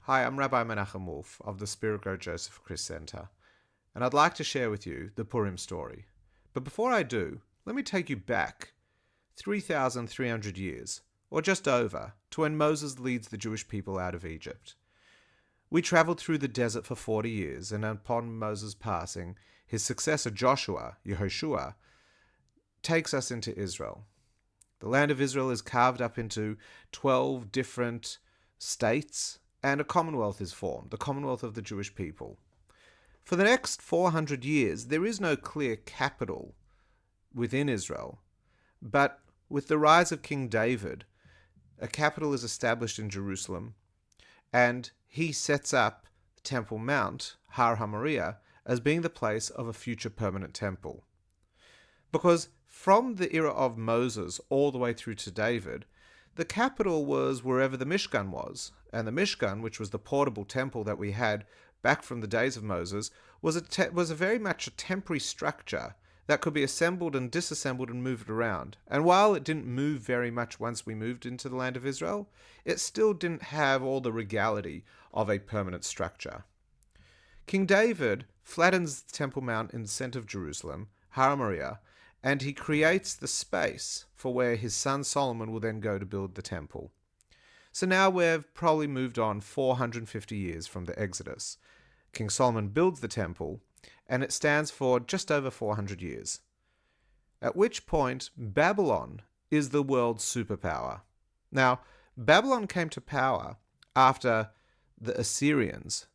Hi, I'm Rabbi Menachem of the Spirit Grow Joseph Christ Center, and I'd like to share with you the Purim story. But before I do, let me take you back 3,300 years, or just over, to when Moses leads the Jewish people out of Egypt. We traveled through the desert for 40 years, and upon Moses' passing, his successor Joshua, Yehoshua, takes us into Israel. The land of Israel is carved up into 12 different states, and a commonwealth is formed, the commonwealth of the Jewish people. For the next 400 years, there is no clear capital within Israel, but with the rise of King David, a capital is established in Jerusalem, and he sets up the Temple Mount, Har HaMoriah, as being the place of a future permanent temple. Because from the era of Moses all the way through to David, the capital was wherever the Mishkan was, and the Mishkan, which was the portable temple that we had back from the days of Moses, was a very much a temporary structure that could be assembled and disassembled and moved around. And while it didn't move very much once we moved into the land of Israel, it still didn't have all the regality of a permanent structure. King David flattens the Temple Mount in the center of Jerusalem, Har HaMoriah, and he creates the space for where his son Solomon will then go to build the temple. So now we've probably moved on 450 years from the Exodus. King Solomon builds the temple, and it stands for just over 400 years. At which point, Babylon is the world's superpower. Now, Babylon came to power after the Assyrians.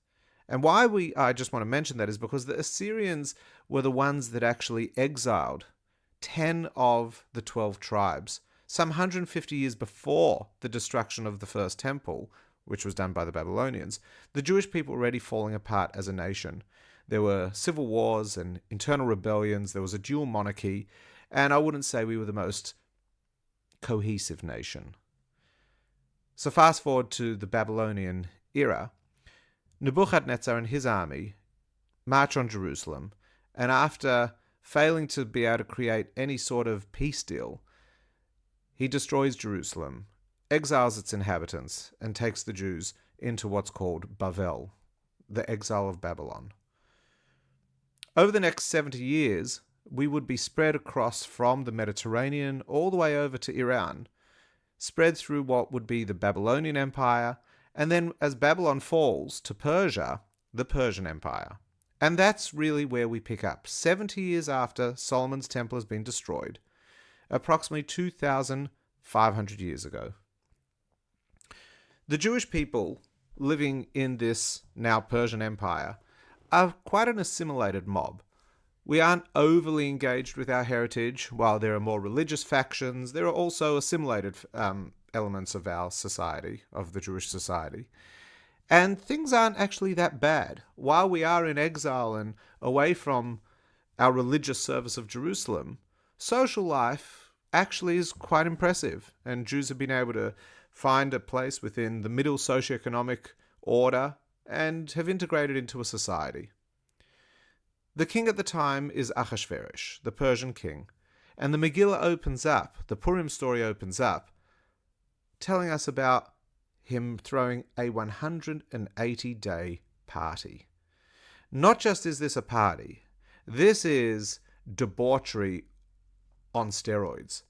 And why I just want to mention that is because the Assyrians were the ones that actually exiled 10 of the 12 tribes, some 150 years before the destruction of the first temple, which was done by the Babylonians. The Jewish people were already falling apart as a nation. There were civil wars and internal rebellions. There was a dual monarchy, and I wouldn't say we were the most cohesive nation. So fast forward to the Babylonian era. Nebuchadnezzar and his army march on Jerusalem, and after failing to be able to create any sort of peace deal, he destroys Jerusalem, exiles its inhabitants, and takes the Jews into what's called Bavel, the exile of Babylon. Over the next 70 years, we would be spread across from the Mediterranean all the way over to Iran, spread through what would be the Babylonian Empire, and then as Babylon falls to Persia, the Persian Empire. And that's really where we pick up, 70 years after Solomon's temple has been destroyed, approximately 2,500 years ago. The Jewish people living in this now Persian Empire are quite an assimilated mob. We aren't overly engaged with our heritage. While there are more religious factions, there are also assimilated elements of our society, of the Jewish society. And things aren't actually that bad. While we are in exile and away from our religious service of Jerusalem, social life actually is quite impressive. And Jews have been able to find a place within the middle socioeconomic order and have integrated into a society. The king at the time is Ahasuerus, the Persian king. And the Megillah opens up, the Purim story opens up, telling us about him throwing a 180-day party. Not just is this a party, this is debauchery on steroids.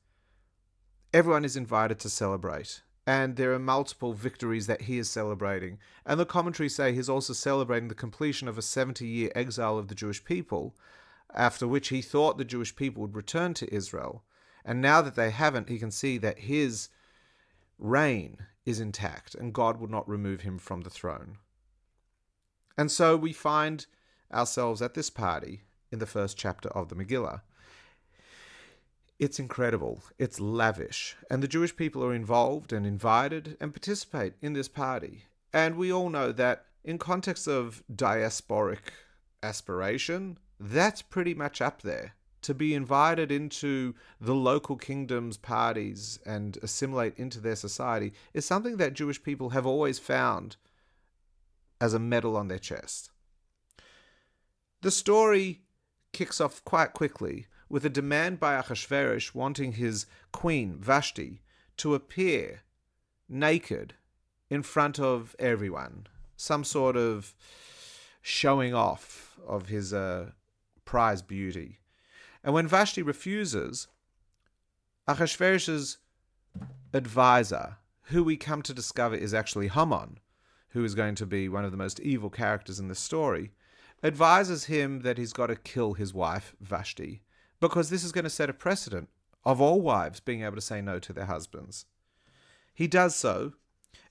Everyone is invited to celebrate, and there are multiple victories that he is celebrating. And the commentaries say he's also celebrating the completion of a 70-year exile of the Jewish people, after which he thought the Jewish people would return to Israel. And now that they haven't, he can see that his reign is intact, and God would not remove him from the throne. And so we find ourselves at this party in the first chapter of the Megillah. It's incredible, it's lavish, and the Jewish people are involved and invited and participate in this party. And we all know that in context of diasporic aspiration, that's pretty much up there. To be invited into the local kingdom's parties and assimilate into their society is something that Jewish people have always found as a medal on their chest. The story kicks off quite quickly with a demand by Ahasuerus wanting his queen, Vashti, to appear naked in front of everyone, some sort of showing off of his prize beauty. And when Vashti refuses, Ahasuerus's advisor, who we come to discover is actually Haman, who is going to be one of the most evil characters in the story, advises him that he's got to kill his wife, Vashti, because this is going to set a precedent of all wives being able to say no to their husbands. He does so,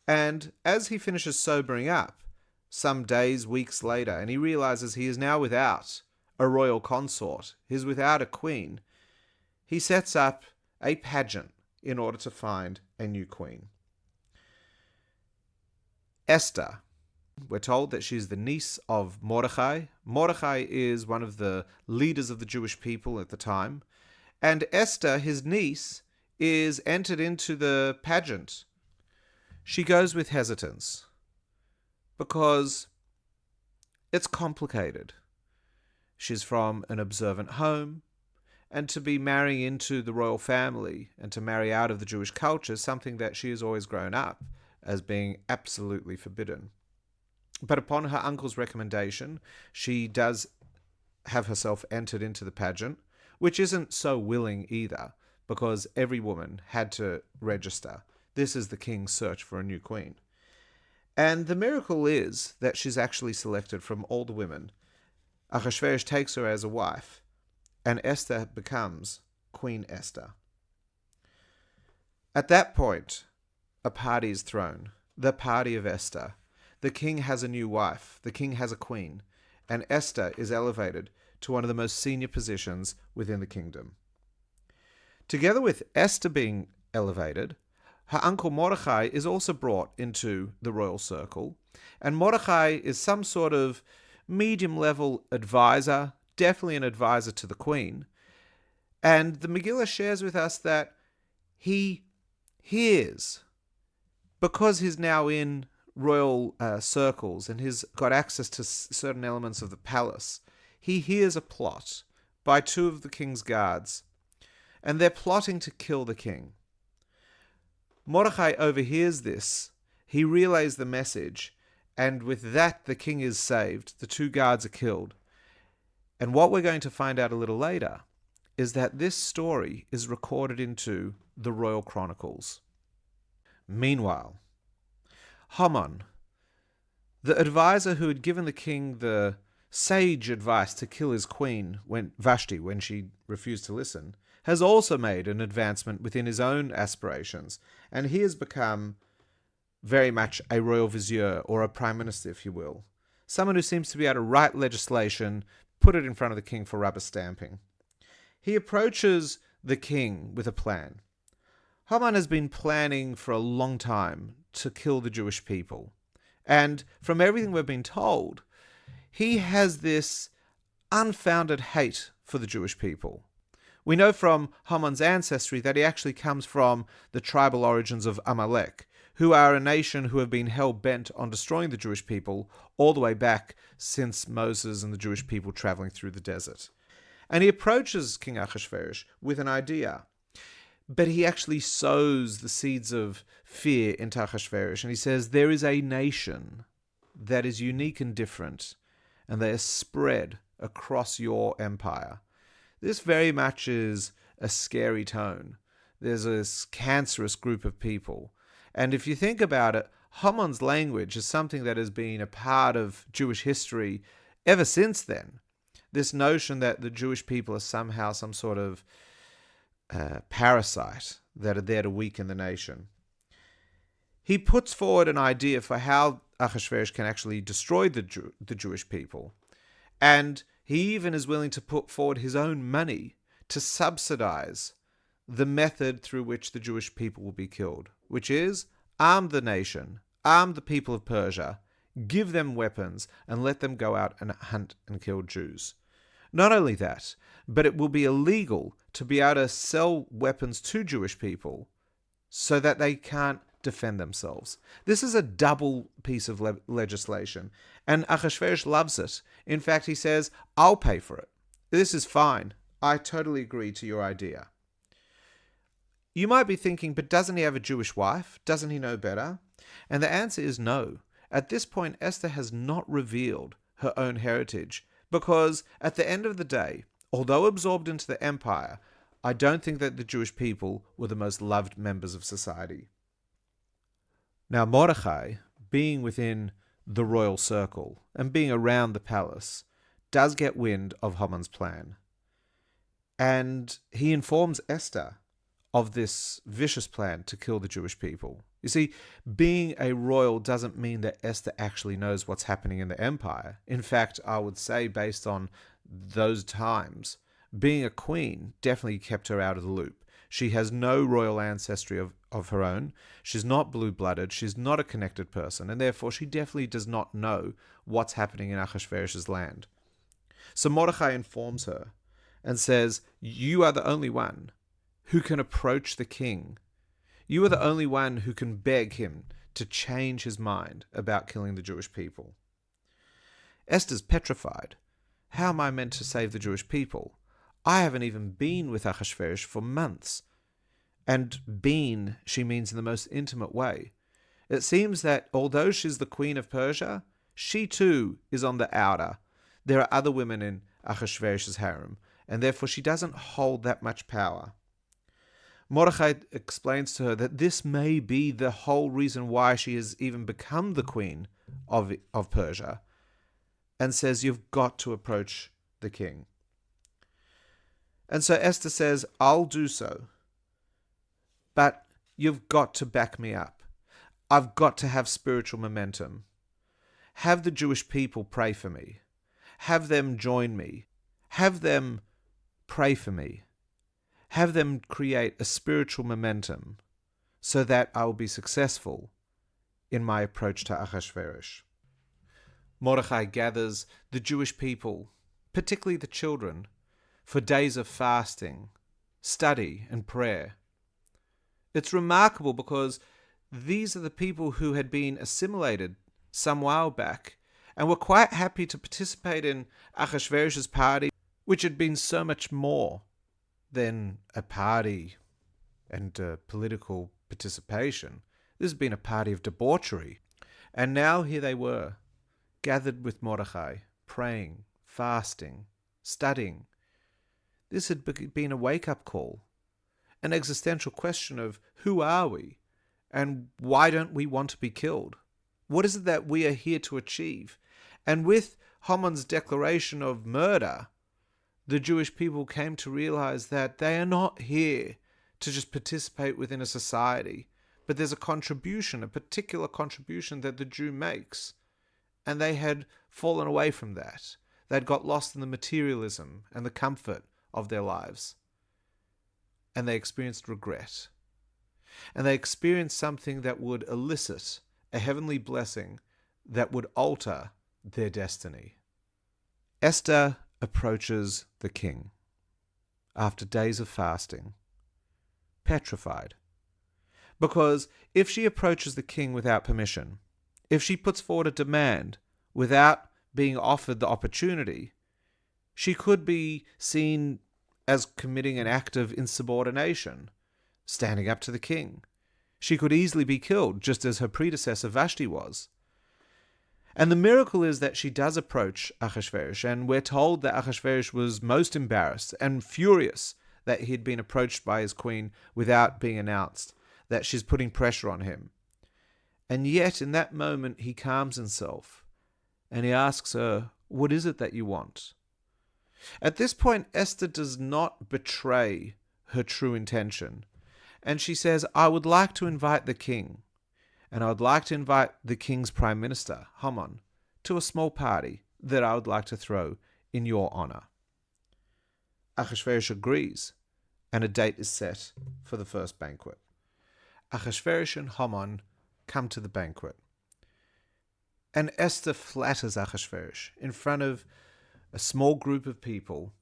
and as he finishes sobering up, some days, weeks later, and he realizes he is now without a royal consort, he's without a queen, he sets up a pageant in order to find a new queen. Esther, we're told that she's the niece of Mordechai. Mordechai is one of the leaders of the Jewish people at the time. And Esther, his niece, is entered into the pageant. She goes with hesitance because it's complicated. She's from an observant home, and to be marrying into the royal family and to marry out of the Jewish culture is something that she has always grown up as being absolutely forbidden. But upon her uncle's recommendation, she does have herself entered into the pageant, which isn't so willing either, because every woman had to register. This is the king's search for a new queen. And the miracle is that she's actually selected from all the women. Ahasuerus takes her as a wife, and Esther becomes Queen Esther. At that point, a party is thrown, the party of Esther. The king has a new wife, the king has a queen, and Esther is elevated to one of the most senior positions within the kingdom. Together with Esther being elevated, her uncle Mordechai is also brought into the royal circle, and Mordechai is some sort of medium-level advisor, definitely an advisor to the queen, and the Megillah shares with us that he hears, because he's now in royal circles and he's got access to certain elements of the palace, he hears a plot by two of the king's guards, and they're plotting to kill the king. Mordechai overhears this, he relays the message, and with that the king is saved, the two guards are killed. And what we're going to find out a little later is that this story is recorded into the Royal Chronicles. Meanwhile, Haman, the advisor who had given the king the sage advice to kill his queen, Vashti, when she refused to listen, has also made an advancement within his own aspirations, and he has become very much a royal vizier, or a prime minister, if you will. Someone who seems to be able to write legislation, put it in front of the king for rubber stamping. He approaches the king with a plan. Haman has been planning for a long time to kill the Jewish people. And from everything we've been told, he has this unfounded hate for the Jewish people. We know from Haman's ancestry that he actually comes from the tribal origins of Amalek, who are a nation who have been hell-bent on destroying the Jewish people all the way back since Moses and the Jewish people traveling through the desert. And he approaches King Ahasuerus with an idea, but he actually sows the seeds of fear into Ahasuerus, and he says, there is a nation that is unique and different, and they are spread across your empire. This very much is a scary tone. There's this cancerous group of people. And if you think about it, Haman's language is something that has been a part of Jewish history ever since then. This notion that the Jewish people are somehow some sort of parasite that are there to weaken the nation. He puts forward an idea for how Ahasuerus can actually destroy the Jewish people. And he even is willing to put forward his own money to subsidize the method through which the Jewish people will be killed, which is arm the nation, arm the people of Persia, give them weapons, and let them go out and hunt and kill Jews. Not only that, but it will be illegal to be able to sell weapons to Jewish people so that they can't defend themselves. This is a double piece of legislation, and Ahasuerus loves it. In fact, he says, I'll pay for it. This is fine. I totally agree to your idea. You might be thinking, but doesn't he have a Jewish wife? Doesn't he know better? And the answer is no. At this point, Esther has not revealed her own heritage because at the end of the day, although absorbed into the empire, I don't think that the Jewish people were the most loved members of society. Now, Mordechai, being within the royal circle and being around the palace, does get wind of Haman's plan. And he informs Esther of this vicious plan to kill the Jewish people. You see, being a royal doesn't mean that Esther actually knows what's happening in the empire. In fact, I would say, based on those times, being a queen definitely kept her out of the loop. She has no royal ancestry of her own. She's not blue-blooded. She's not a connected person. And therefore, she definitely does not know what's happening in Ahasuerus' land. So Mordechai informs her and says, you are the only one who can approach the king. You are the only one who can beg him to change his mind about killing the Jewish people. Esther's petrified. How am I meant to save the Jewish people? I haven't even been with Ahasuerus for months. And been, she means in the most intimate way. It seems that although she's the queen of Persia, she too is on the outer. There are other women in Ahasuerus' harem, and therefore she doesn't hold that much power. Mordechai explains to her that this may be the whole reason why she has even become the queen of Persia, and says, you've got to approach the king. And so Esther says, I'll do so, but you've got to back me up. I've got to have spiritual momentum. Have the Jewish people pray for me. Have them join me. Have them pray for me. Have them create a spiritual momentum so that I will be successful in my approach to Ahasuerus. Mordechai gathers the Jewish people, particularly the children, for days of fasting, study, and prayer. It's remarkable because these are the people who had been assimilated some while back and were quite happy to participate in Ahasuerus' party, which had been so much more than a party and political participation. This had been a party of debauchery. And now here they were, gathered with Mordechai, praying, fasting, studying. This had been a wake-up call, an existential question of who are we and why don't we want to be killed? What is it that we are here to achieve? And with Haman's declaration of murder, the Jewish people came to realize that they are not here to just participate within a society, but there's a contribution, a particular contribution that the Jew makes. And they had fallen away from that. They'd got lost in the materialism and the comfort of their lives. And they experienced regret. And they experienced something that would elicit a heavenly blessing that would alter their destiny. Esther approaches the king after days of fasting, petrified. Because if she approaches the king without permission, if she puts forward a demand without being offered the opportunity, she could be seen as committing an act of insubordination, standing up to the king. She could easily be killed, just as her predecessor Vashti was. And the miracle is that she does approach Ahasuerus, and we're told that Ahasuerus was most embarrassed and furious that he had been approached by his queen without being announced, that she's putting pressure on him. And yet, in that moment, he calms himself, and he asks her, what is it that you want? At this point, Esther does not betray her true intention, and she says, I would like to invite the king, and I would like to invite the king's prime minister, Haman, to a small party that I would like to throw in your honor. Ahasuerus agrees, and a date is set for the first banquet. Ahasuerus and Haman come to the banquet, and Esther flatters Ahasuerus in front of a small group of people.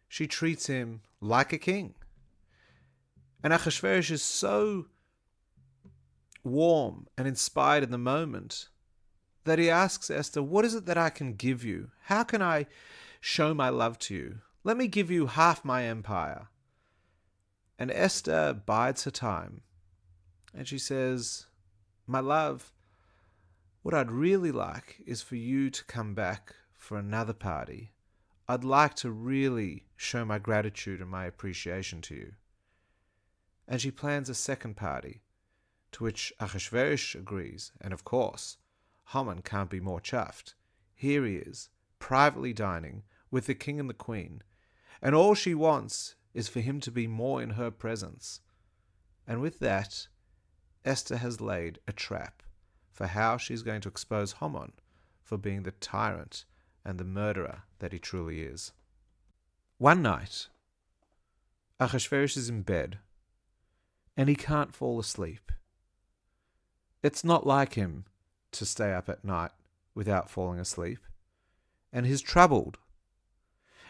She treats him like a king. And Ahasuerus is so warm and inspired in the moment that he asks Esther, what is it that I can give you? How can I show my love to you? Let me give you half my empire. And Esther bides her time. And she says, my love, What I'd really like is for you to come back for another party. I'd like to really show my gratitude and my appreciation to you." And she plans a second party, to which Ahasuerus agrees, and of course, Haman can't be more chuffed. Here he is, privately dining with the king and the queen, and all she wants is for him to be more in her presence. And with that, Esther has laid a trap for how she's going to expose Haman for being the tyrant and the murderer that he truly is. One night, Ahasuerus is in bed, and he can't fall asleep. It's not like him to stay up at night without falling asleep, and he's troubled.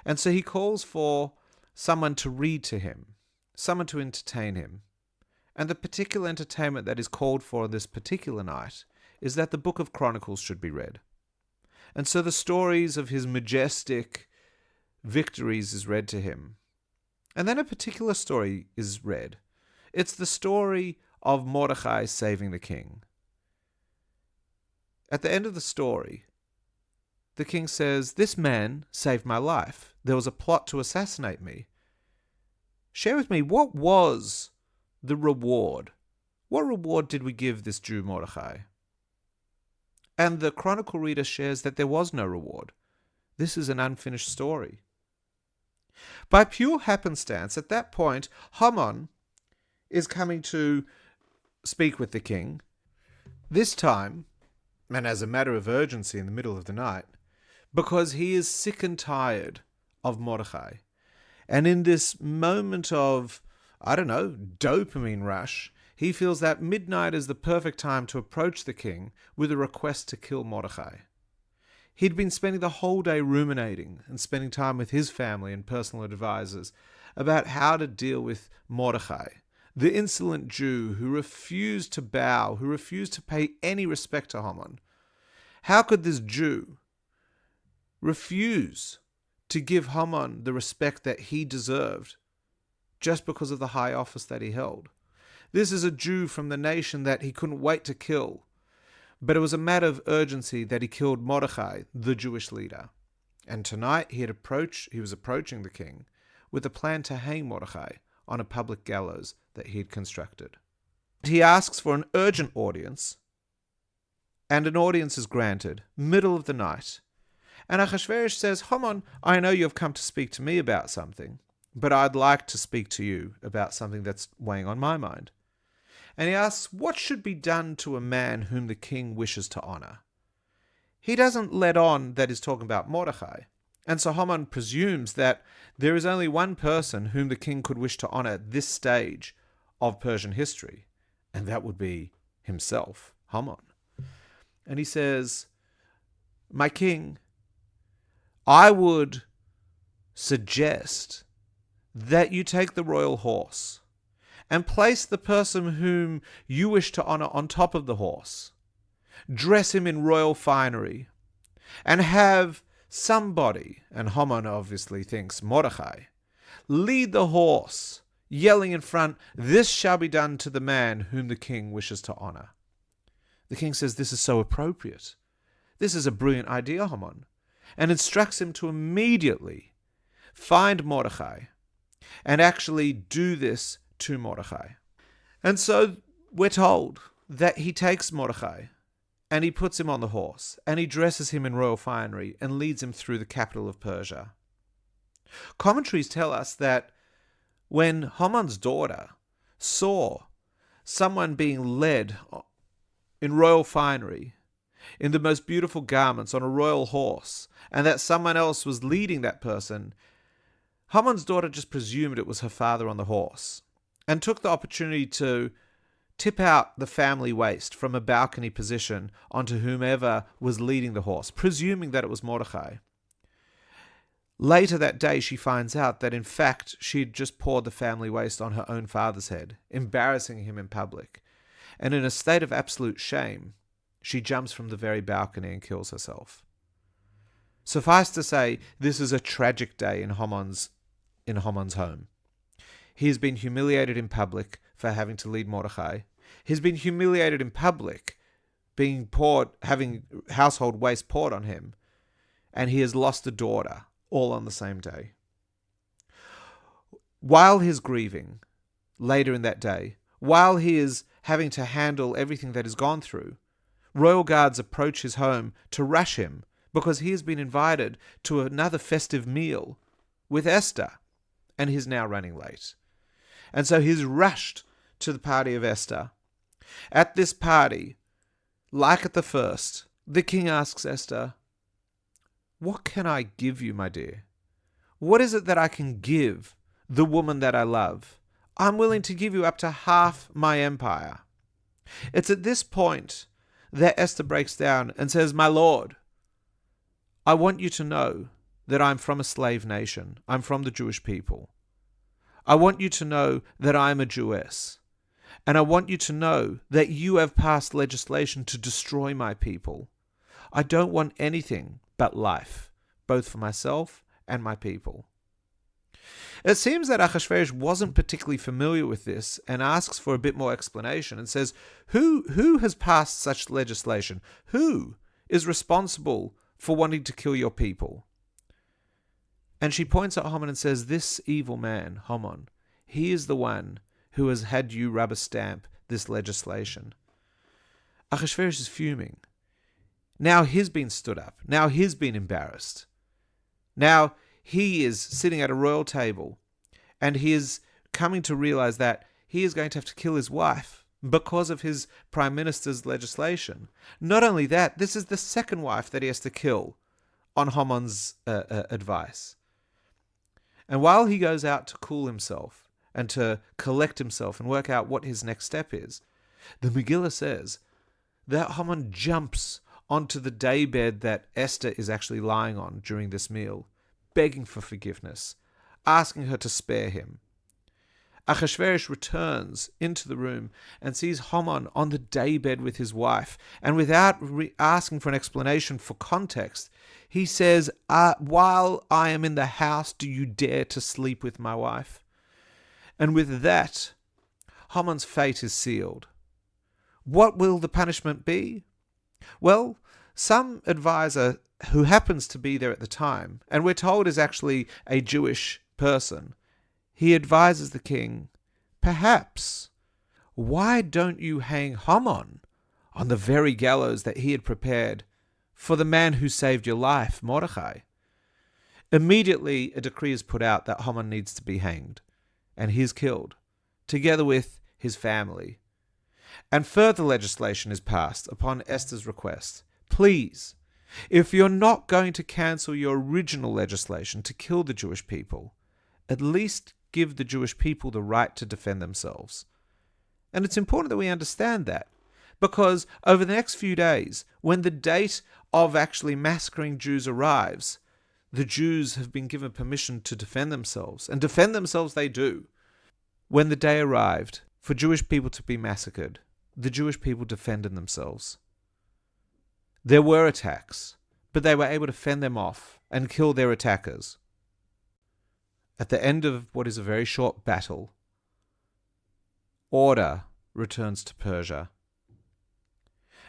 And so he calls for someone to read to him, someone to entertain him. And the particular entertainment that is called for this particular night is that the Book of Chronicles should be read. And so the stories of his majestic victories is read to him. And then a particular story is read. It's the story of Mordecai saving the king. At the end of the story, the king says, "This man saved my life. There was a plot to assassinate me. Share with me, what was the reward? What reward did we give this Jew Mordecai?" And the chronicle reader shares that there was no reward. This is an unfinished story. By pure happenstance, at that point, Haman is coming to speak with the king. This time, and as a matter of urgency in the middle of the night, because he is sick and tired of Mordecai. And in this moment of, dopamine rush, he feels that midnight is the perfect time to approach the king with a request to kill Mordecai. He'd been spending the whole day ruminating and spending time with his family and personal advisors about how to deal with Mordecai, the insolent Jew who refused to bow, who refused to pay any respect to Haman. How could this Jew refuse to give Haman the respect that he deserved just because of the high office that he held? This is a Jew from the nation that he couldn't wait to kill, but it was a matter of urgency that he killed Mordecai, the Jewish leader. And tonight he was approaching the king with a plan to hang Mordecai on a public gallows that he had constructed. He asks for an urgent audience, and an audience is granted, middle of the night. And Ahasuerus says, "Haman, I know you have come to speak to me about something, but I'd like to speak to you about something that's weighing on my mind." And he asks, what should be done to a man whom the king wishes to honor? He doesn't let on that he's talking about Mordecai. And so Haman presumes that there is only one person whom the king could wish to honor at this stage of Persian history, and that would be himself, Haman. And he says, "My king, I would suggest that you take the royal horse and place the person whom you wish to honor on top of the horse, dress him in royal finery, and have somebody," and Haman obviously thinks Mordecai, "lead the horse, yelling in front, 'This shall be done to the man whom the king wishes to honor.'" The king says, "This is so appropriate. This is a brilliant idea, Haman," and instructs him to immediately find Mordecai and actually do this to Mordecai. And so we're told that he takes Mordecai and he puts him on the horse and he dresses him in royal finery and leads him through the capital of Persia. Commentaries tell us that when Haman's daughter saw someone being led in royal finery, in the most beautiful garments, on a royal horse, and that someone else was leading that person, Haman's daughter just presumed it was her father on the horse and took the opportunity to tip out the family waist from a balcony position onto whomever was leading the horse, presuming that it was Mordecai. Later that day, she finds out that in fact she'd just poured the family waist on her own father's head, embarrassing him in public. And in a state of absolute shame, she jumps from the very balcony and kills herself. Suffice to say, this is a tragic day in Haman's home. He has been humiliated in public for having to lead Mordecai. He's been humiliated in public having household waste poured on him, and he has lost a daughter, all on the same day. While he's grieving, later in that day, while he is having to handle everything that he's gone through, royal guards approach his home to rush him because he has been invited to another festive meal with Esther, and he's now running late. And so he's rushed to the party of Esther. At this party, like at the first, the king asks Esther, "What can I give you, my dear? What is it that I can give the woman that I love? I'm willing to give you up to half my empire." It's at this point that Esther breaks down and says, "My lord, I want you to know that I'm from a slave nation. I'm from the Jewish people. I want you to know that I'm a Jewess. And I want you to know that you have passed legislation to destroy my people. I don't want anything but life, both for myself and my people." It seems that Achashverosh wasn't particularly familiar with this and asks for a bit more explanation and says, Who has passed such legislation? Who is responsible for wanting to kill your people? And she points at Haman and says, "This evil man, Haman, he is the one who has had you rubber stamp this legislation." Achashverosh is fuming. Now he's been stood up. Now he's been embarrassed. Now he is sitting at a royal table, and he is coming to realize that he is going to have to kill his wife because of his prime minister's legislation. Not only that, this is the second wife that he has to kill on Haman's advice. And while he goes out to cool himself and to collect himself and work out what his next step is, the Megillah says that Haman jumps onto the daybed that Esther is actually lying on during this meal, begging for forgiveness, asking her to spare him. Achashverosh returns into the room and sees Haman on the daybed with his wife, and without asking for an explanation for context, he says, "While I am in the house, do you dare to sleep with my wife?" And with that, Haman's fate is sealed. What will the punishment be? Well, some advisor who happens to be there at the time, and we're told is actually a Jewish person, he advises the king, "Perhaps, why don't you hang Haman on the very gallows that he had prepared for the man who saved your life, Mordechai?" Immediately, a decree is put out that Haman needs to be hanged, and he is killed, together with his family. And further legislation is passed upon Esther's request. Please, if you're not going to cancel your original legislation to kill the Jewish people, at least give the Jewish people the right to defend themselves. And it's important that we understand that, because over the next few days, when the date of actually massacring Jews arrives, the Jews have been given permission to defend themselves, and defend themselves they do. When the day arrived for Jewish people to be massacred, the Jewish people defended themselves. There were attacks, but they were able to fend them off and kill their attackers. At the end of what is a very short battle, order returns to Persia.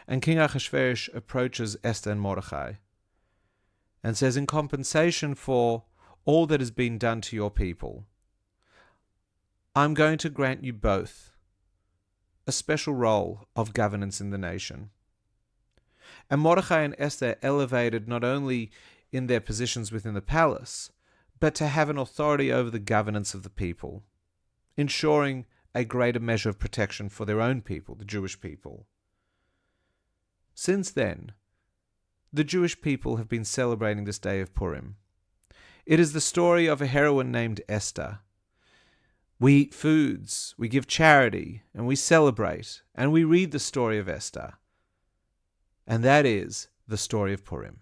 And King Achashverosh approaches Esther and Mordechai and says, "In compensation for all that has been done to your people, I'm going to grant you both a special role of governance in the nation." And Mordechai and Esther elevated not only in their positions within the palace, but to have an authority over the governance of the people, ensuring a greater measure of protection for their own people, the Jewish people. Since then, the Jewish people have been celebrating this day of Purim. It is the story of a heroine named Esther. We eat foods, we give charity, and we celebrate, and we read the story of Esther. And that is the story of Purim.